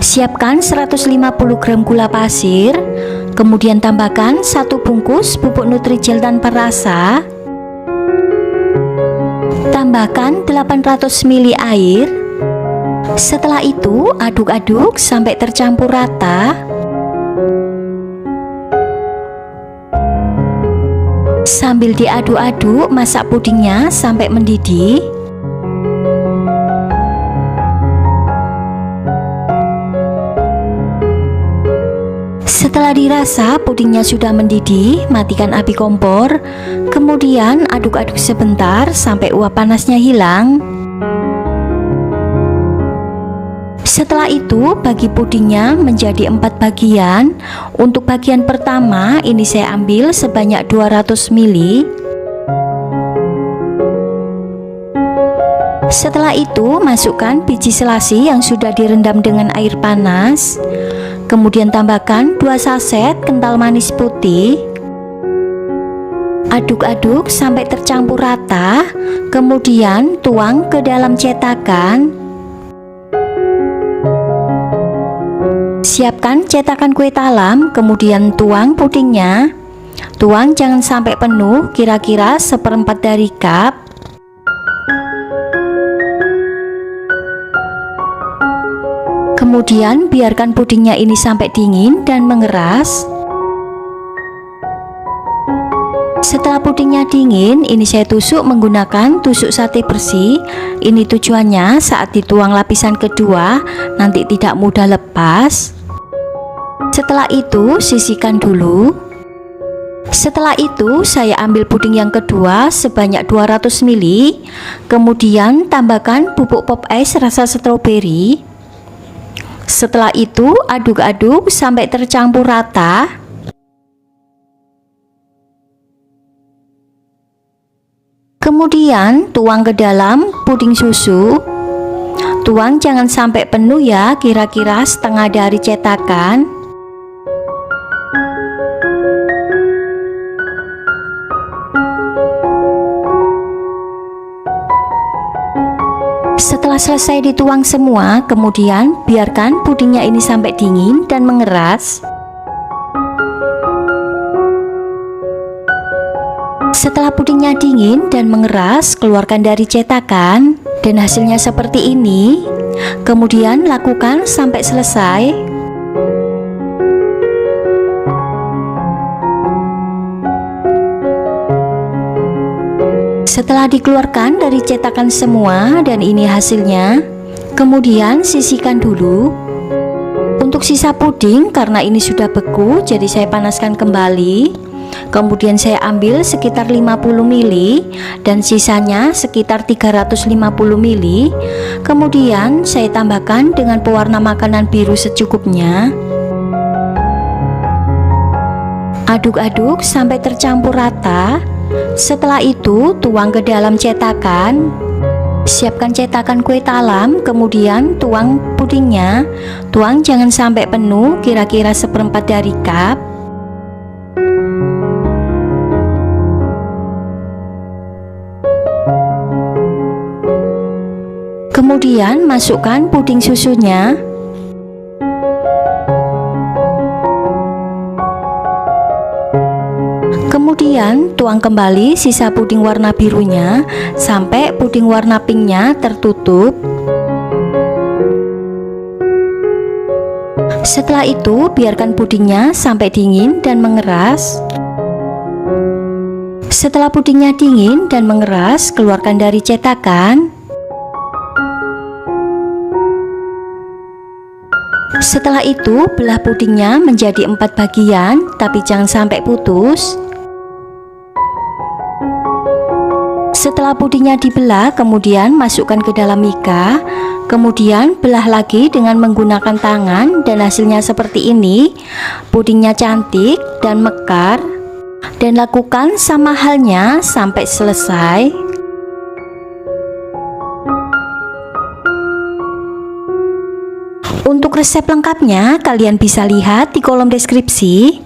Siapkan 150 gram gula pasir, kemudian tambahkan 1 bungkus bubuk Nutrijel tanpa rasa, tambahkan 800 ml air. Setelah itu aduk-aduk sampai tercampur rata. Sambil diaduk-aduk, masak pudingnya sampai mendidih. Setelah dirasa pudingnya sudah mendidih, matikan api kompor. Kemudian aduk-aduk sebentar sampai uap panasnya hilang. Setelah itu bagi pudingnya menjadi 4 bagian. Untuk bagian pertama ini saya ambil sebanyak 200 ml. Setelah itu masukkan biji selasi yang sudah direndam dengan air panas. Kemudian tambahkan 2 saset kental manis putih. Aduk-aduk sampai tercampur rata. Kemudian tuang ke dalam cetakan. Siapkan cetakan kue talam, kemudian tuang pudingnya. Tuang jangan sampai penuh, kira-kira 1/4 dari cup. Kemudian biarkan pudingnya ini sampai dingin dan mengeras. Setelah pudingnya dingin, ini saya tusuk menggunakan tusuk sate bersih. Ini tujuannya saat dituang lapisan kedua nanti tidak mudah lepas. Setelah itu sisihkan dulu. Setelah itu saya ambil puding yang kedua sebanyak 200 ml. Kemudian tambahkan bubuk pop ice rasa stroberi. Setelah itu aduk-aduk sampai tercampur rata. Kemudian tuang ke dalam puding susu. Tuang jangan sampai penuh ya, kira-kira setengah dari cetakan. Setelah selesai dituang semua, kemudian biarkan pudingnya ini sampai dingin dan mengeras. Setelah pudingnya dingin dan mengeras, keluarkan dari cetakan dan hasilnya seperti ini. Kemudian lakukan sampai selesai. Setelah dikeluarkan dari cetakan semua dan ini hasilnya, kemudian sisihkan dulu. Untuk sisa puding karena ini sudah beku, jadi saya panaskan kembali. Kemudian saya ambil sekitar 50 ml dan sisanya sekitar 350 ml. Kemudian saya tambahkan dengan pewarna makanan biru secukupnya. Aduk-aduk sampai tercampur rata. Setelah itu tuang ke dalam cetakan. Siapkan cetakan kue talam, kemudian tuang pudingnya. Tuang jangan sampai penuh, kira-kira 1/4 dari cup. Kemudian masukkan puding susunya. Kemudian tuang kembali sisa puding warna birunya sampai puding warna pinknya tertutup. Setelah itu biarkan pudingnya sampai dingin dan mengeras. Setelah pudingnya dingin dan mengeras, keluarkan dari cetakan. Setelah itu belah pudingnya menjadi 4 bagian, tapi jangan sampai putus. Setelah pudingnya dibelah, kemudian masukkan ke dalam mika. Kemudian belah lagi dengan menggunakan tangan dan hasilnya seperti ini. Pudingnya cantik dan mekar. Dan lakukan sama halnya sampai selesai. Untuk resep lengkapnya kalian bisa lihat di kolom deskripsi.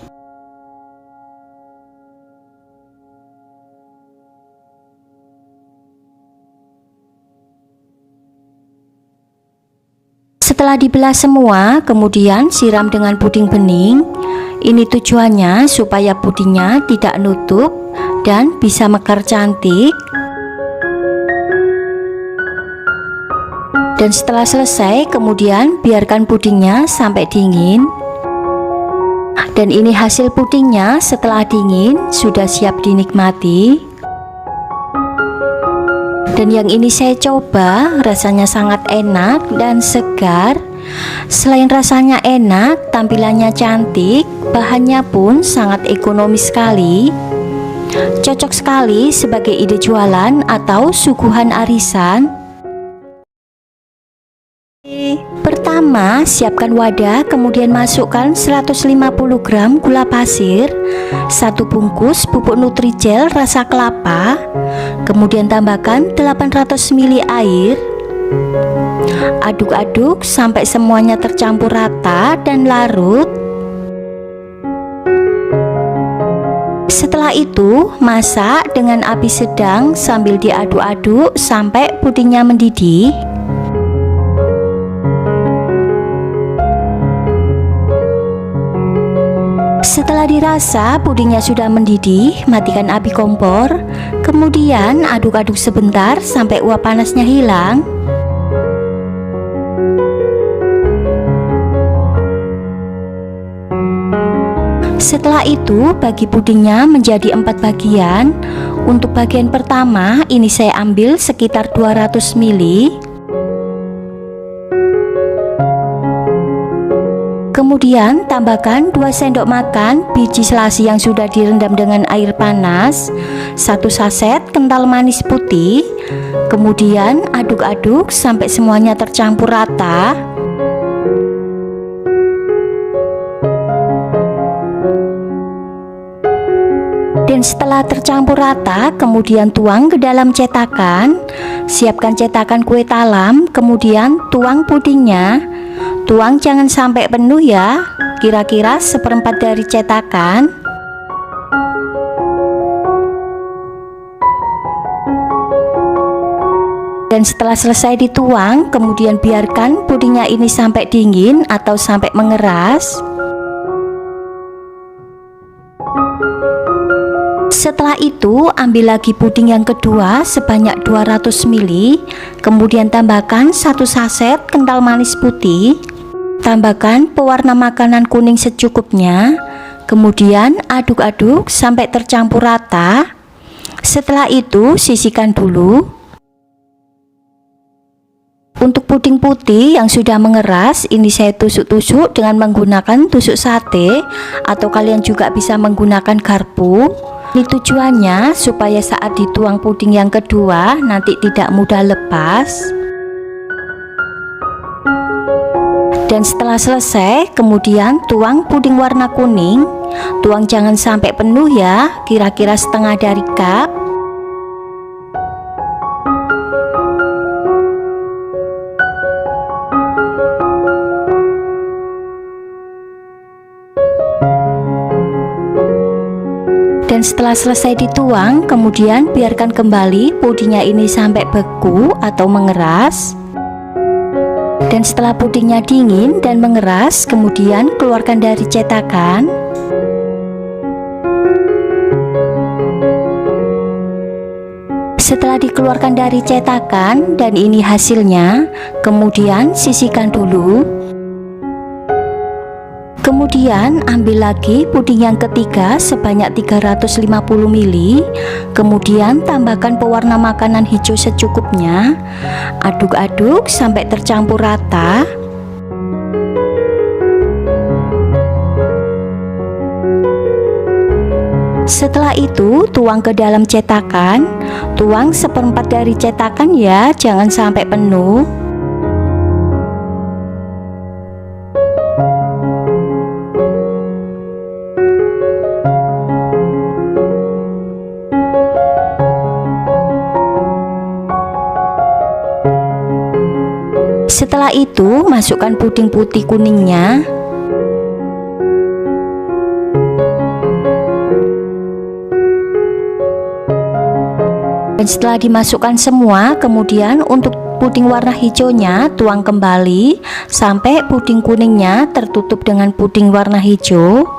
Setelah dibelah semua, kemudian siram dengan puding bening. Ini tujuannya supaya pudingnya tidak nutup dan bisa mekar cantik. Dan setelah selesai, kemudian biarkan pudingnya sampai dingin. Dan ini hasil pudingnya setelah dingin, sudah siap dinikmati. Dan yang ini saya coba, rasanya sangat enak dan segar. Selain rasanya enak, tampilannya cantik, bahannya pun sangat ekonomis sekali. Cocok sekali sebagai ide jualan atau suguhan arisan. Pertama, siapkan wadah, kemudian masukkan 150 gram gula pasir, 1 bungkus bubuk Nutrijel rasa kelapa, kemudian tambahkan 800 ml air. Aduk-aduk sampai semuanya tercampur rata dan larut. Setelah itu, masak dengan api sedang sambil diaduk-aduk sampai pudingnya mendidih. Setelah dirasa pudingnya sudah mendidih, matikan api kompor. Kemudian aduk-aduk sebentar sampai uap panasnya hilang. Setelah itu, bagi pudingnya menjadi 4 bagian. Untuk bagian pertama, ini saya ambil sekitar 200 ml. Kemudian tambahkan 2 sendok makan biji selasi yang sudah direndam dengan air panas, 1 saset kental manis putih. Kemudian aduk-aduk sampai semuanya tercampur rata. Dan setelah tercampur rata, kemudian tuang ke dalam cetakan. Siapkan cetakan kue talam, kemudian tuang pudingnya. Tuang jangan sampai penuh ya, kira-kira 1/4 dari cetakan. Dan setelah selesai dituang, kemudian biarkan pudingnya ini sampai dingin atau sampai mengeras. Setelah itu, ambil lagi puding yang kedua sebanyak 200 ml. Kemudian tambahkan 1 saset kental manis putih. Tambahkan pewarna makanan kuning secukupnya. Kemudian aduk-aduk sampai tercampur rata. Setelah itu, sisihkan dulu. Untuk puding putih yang sudah mengeras, ini saya tusuk-tusuk dengan menggunakan tusuk sate, atau kalian juga bisa menggunakan garpu. Ini tujuannya supaya saat dituang puding yang kedua nanti tidak mudah lepas. Dan setelah selesai, kemudian tuang puding warna kuning. Tuang jangan sampai penuh ya, kira-kira setengah dari cup. Dan setelah selesai dituang, kemudian biarkan kembali pudingnya ini sampai beku atau mengeras. Dan setelah pudingnya dingin dan mengeras, kemudian keluarkan dari cetakan. Setelah dikeluarkan dari cetakan dan ini hasilnya, kemudian sisihkan dulu. Kemudian ambil lagi puding yang ketiga sebanyak 350 ml. Kemudian tambahkan pewarna makanan hijau secukupnya. Aduk-aduk sampai tercampur rata. Setelah itu, tuang ke dalam cetakan. Tuang 1/4 dari cetakan ya, jangan sampai penuh. Setelah itu, masukkan puding putih kuningnya. Dan setelah dimasukkan semua, kemudian untuk puding warna hijaunya tuang kembali sampai puding kuningnya tertutup dengan puding warna hijau.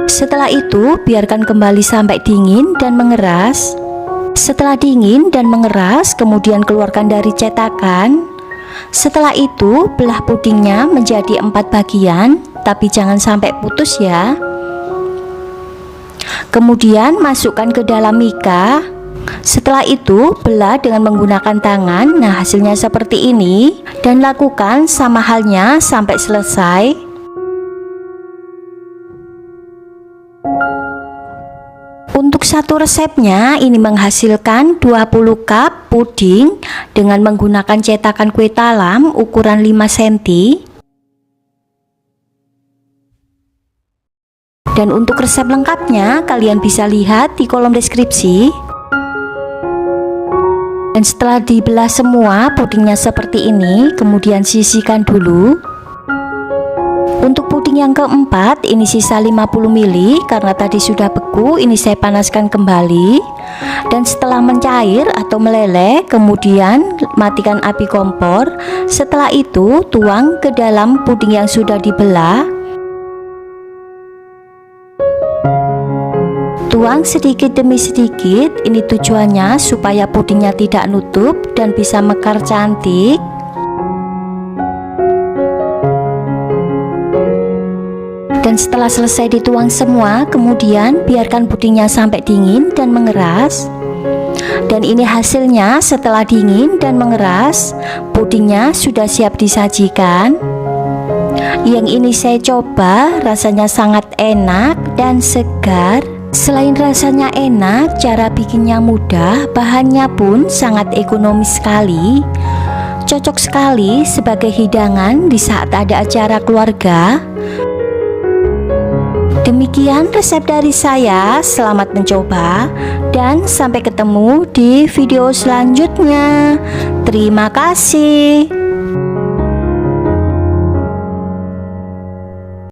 Setelah itu biarkan kembali sampai dingin dan mengeras. Setelah dingin dan mengeras, kemudian keluarkan dari cetakan. Setelah itu belah pudingnya menjadi 4 bagian, tapi jangan sampai putus ya. Kemudian masukkan ke dalam mika. Setelah itu belah dengan menggunakan tangan. Nah, hasilnya seperti ini, dan lakukan sama halnya sampai selesai. Untuk satu resepnya ini menghasilkan 20 cup puding dengan menggunakan cetakan kue talam ukuran 5 cm. Dan untuk resep lengkapnya kalian bisa lihat di kolom deskripsi. Dan setelah dibelah semua pudingnya seperti ini, kemudian sisihkan dulu. Untuk puding yang keempat ini sisa 50 ml karena tadi sudah beku, ini saya panaskan kembali. Dan setelah mencair atau meleleh, kemudian matikan api kompor. Setelah itu tuang ke dalam puding yang sudah dibelah. Tuang sedikit demi sedikit, ini tujuannya supaya pudingnya tidak nutup dan bisa mekar cantik. Dan setelah selesai dituang semua, kemudian biarkan pudingnya sampai dingin dan mengeras. Dan ini hasilnya setelah dingin dan mengeras, pudingnya sudah siap disajikan. Yang ini saya coba, rasanya sangat enak dan segar. Selain rasanya enak, cara bikinnya mudah, bahannya pun sangat ekonomis sekali. Cocok sekali sebagai hidangan di saat ada acara keluarga. Demikian resep dari saya, selamat mencoba dan sampai ketemu di video selanjutnya. Terima kasih.